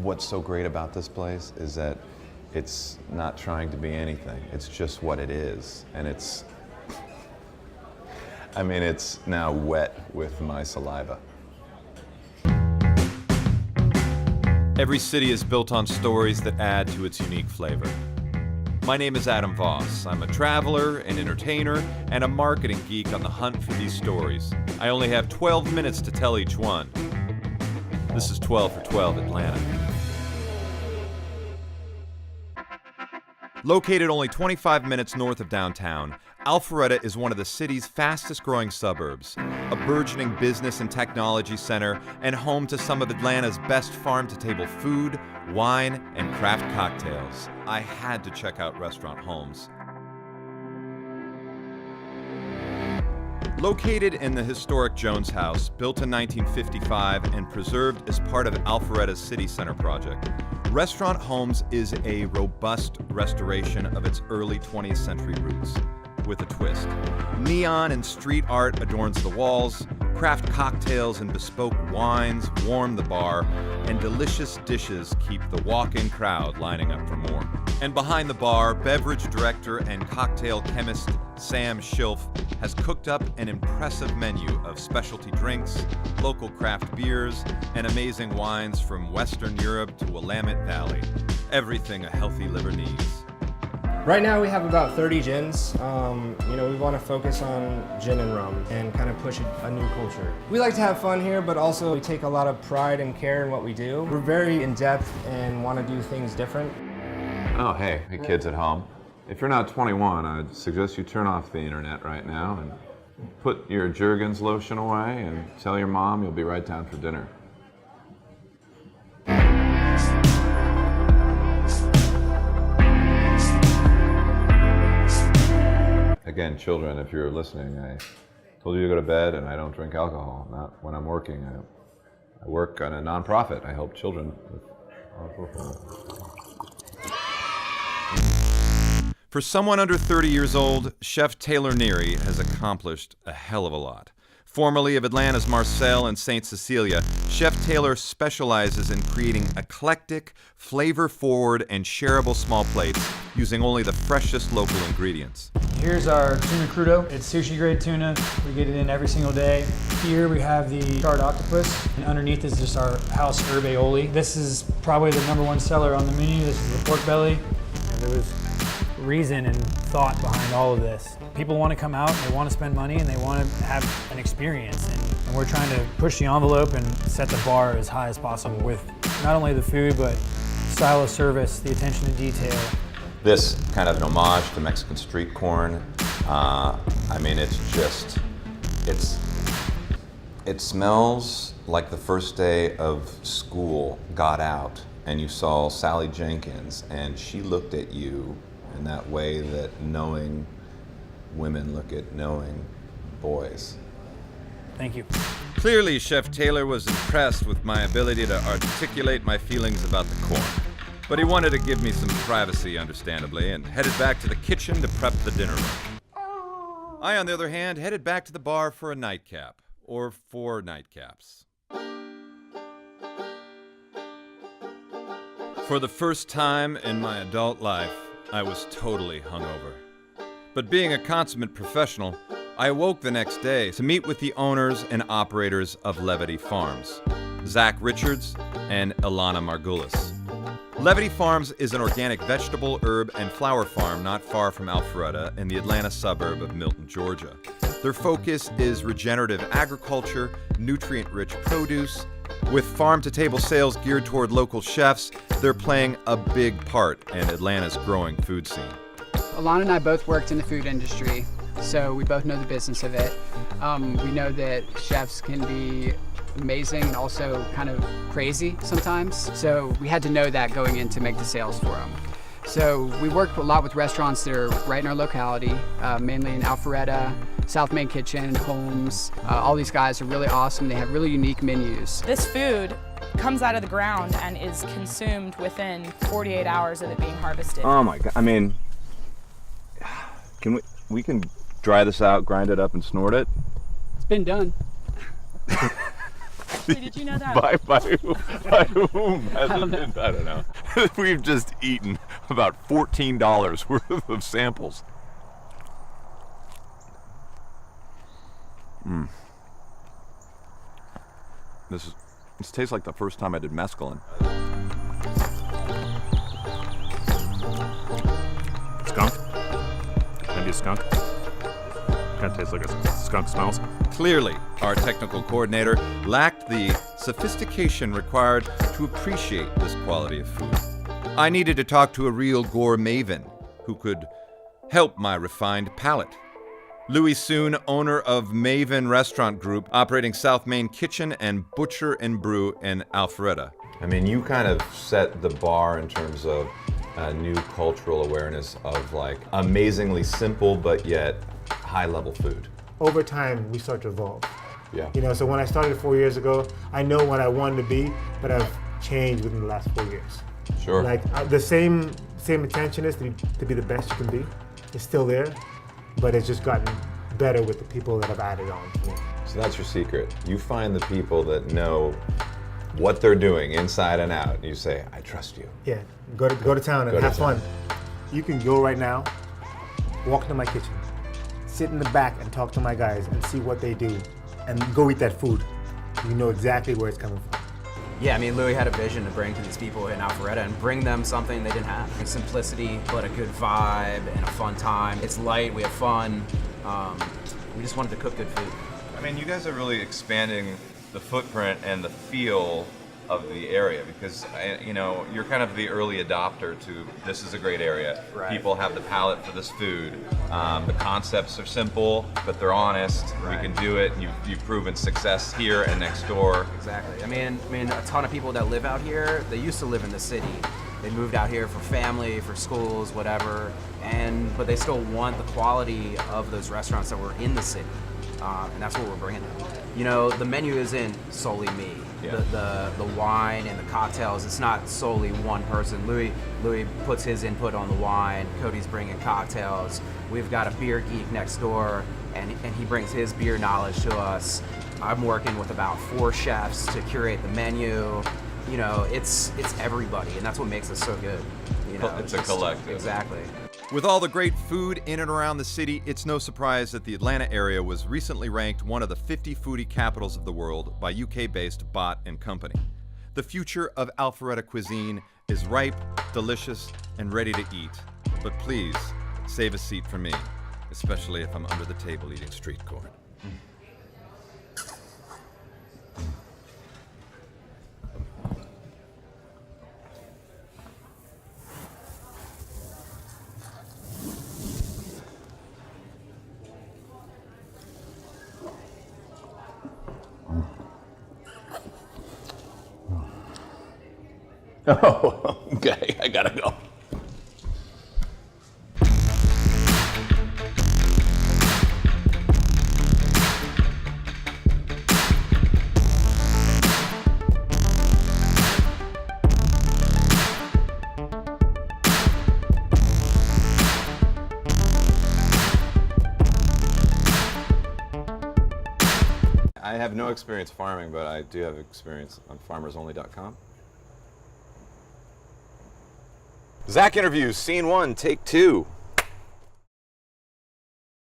What's so great about this place is that it's not trying to be anything. It's just what it is. And it's now wet with my saliva. Every city is built on stories that add to its unique flavor. My name is Adam Voss. I'm a traveler, an entertainer, and a marketing geek on the hunt for these stories. I only have 12 minutes to tell each one. This is 12 for 12 Atlanta. Located only 25 minutes north of downtown, Alpharetta is one of the city's fastest growing suburbs, a burgeoning business and technology center, and home to some of Atlanta's best farm-to-table food, wine, and craft cocktails. I had to check out restaurant Holmes. Located in the historic Jones House, built in 1955 and preserved as part of Alpharetta's City Center project, Restaurant Holmes is a robust restoration of its early 20th century roots, with a twist. Neon and street art adorns the walls, craft cocktails and bespoke wines warm the bar, and delicious dishes keep the walk-in crowd lining up for more. And behind the bar, beverage director and cocktail chemist Sam Schilf has cooked up an impressive menu of specialty drinks, local craft beers, and amazing wines from Western Europe to Willamette Valley. Everything a healthy liver needs. Right now we have about 30 gins. We want to focus on gin and rum and kind of push a new culture. We like to have fun here, but also we take a lot of pride and care in what we do. We're very in-depth and want to do things different. Oh, hey kids at home. If you're not 21, I'd suggest you turn off the internet right now and put your Jergens lotion away and tell your mom you'll be right down for dinner. Again, children, if you're listening, I told you to go to bed, and I don't drink alcohol, not when I'm working. I work on a nonprofit. I help children with alcohol. For someone under 30 years old, Chef Taylor Neary has accomplished a hell of a lot. Formerly of Atlanta's Marcel and St. Cecilia, Chef Taylor specializes in creating eclectic, flavor-forward, and shareable small plates using only the freshest local ingredients. Here's our tuna crudo. It's sushi-grade tuna. We get it in every single day. Here we have the charred octopus, and underneath is just our house herb aioli. This is probably the #1 seller on the menu. This is the pork belly. There was reason and thought behind all of this. People want to come out, and they want to spend money, and they want to have an experience. And we're trying to push the envelope and set the bar as high as possible with not only the food, but style of service, the attention to detail. This kind of an homage to Mexican street corn. It smells like the first day of school got out and you saw Sally Jenkins and she looked at you in that way that knowing women look at knowing boys. Thank you. Clearly, Chef Taylor was impressed with my ability to articulate my feelings about the corn. But he wanted to give me some privacy, understandably, and headed back to the kitchen to prep the dinner room. I, on the other hand, headed back to the bar for a nightcap, or 4 nightcaps. For the first time in my adult life, I was totally hungover. But being a consummate professional, I awoke the next day to meet with the owners and operators of Levity Farms, Zach Richards and Ilana Margulis. Levity Farms is an organic vegetable, herb, and flower farm not far from Alpharetta in the Atlanta suburb of Milton, Georgia. Their focus is regenerative agriculture, nutrient-rich produce. With farm-to-table sales geared toward local chefs, they're playing a big part in Atlanta's growing food scene. Alana and I both worked in the food industry, so we both know the business of it. We know that chefs can be amazing and also kind of crazy sometimes. So we had to know that going in to make the sales for them. So we worked a lot with restaurants that are right in our locality, mainly in Alpharetta, South Main Kitchen, Holmes. All these guys are really awesome. They have really unique menus. This food comes out of the ground and is consumed within 48 hours of it being harvested. Oh my God, we can dry this out, grind it up and snort it? It's been done. Actually, did you know that? By whom? I don't know. We've just eaten about $14 worth of samples. This tastes like the first time I did mescaline. Skunk? Maybe a skunk? Kind of tastes like a skunk smells. Clearly, our technical coordinator lacked the sophistication required to appreciate this quality of food. I needed to talk to a real gore maven who could help my refined palate. Louis Soon, owner of Maven Restaurant Group, operating South Main Kitchen and Butcher and Brew in Alpharetta. I mean, you kind of set the bar in terms of new cultural awareness of like amazingly simple but yet high-level food. Over time, we start to evolve. Yeah. You know, so when I started 4 years ago, I know what I wanted to be, but I've changed within the last 4 years. Sure. Like the same intention is to be the best you can be. It's still there, but it's just gotten better with the people that have added on to me. So that's your secret. You find the people that know what they're doing inside and out. And you say, I trust you. Yeah, go to town and have fun. You can go right now, walk into my kitchen, sit in the back and talk to my guys and see what they do, and go eat that food. You know exactly where it's coming from. Yeah, I mean, Louis had a vision to bring to these people in Alpharetta and bring them something they didn't have. And simplicity, but a good vibe and a fun time. It's light, we have fun. We just wanted to cook good food. I mean, you guys are really expanding the footprint and the feel of the area because, you know, you're kind of the early adopter to this is a great area. Right. People have the palate for this food. The concepts are simple, but they're honest. Right. We can do it. You've proven success here and next door. Exactly. I mean, a ton of people that live out here, they used to live in the city. They moved out here for family, for schools, whatever, but they still want the quality of those restaurants that were in the city, and that's what we're bringing them. You know, the menu isn't solely me. Yeah. The wine and the cocktails, it's not solely one person. Louis puts his input on the wine. Cody's bringing cocktails. We've got a beer geek next door, and he brings his beer knowledge to us. I'm working with about 4 chefs to curate the menu. You know, it's everybody, and that's what makes us so good. You know, It's a collective. Exactly. With all the great food in and around the city, it's no surprise that the Atlanta area was recently ranked one of the 50 foodie capitals of the world by UK-based Bott & Company. The future of Alpharetta cuisine is ripe, delicious, and ready to eat. But please, save a seat for me, especially if I'm under the table eating street corn. Oh, okay, I gotta go. I have no experience farming, but I do have experience on farmersonly.com. Zach interviews, scene 1, take 2.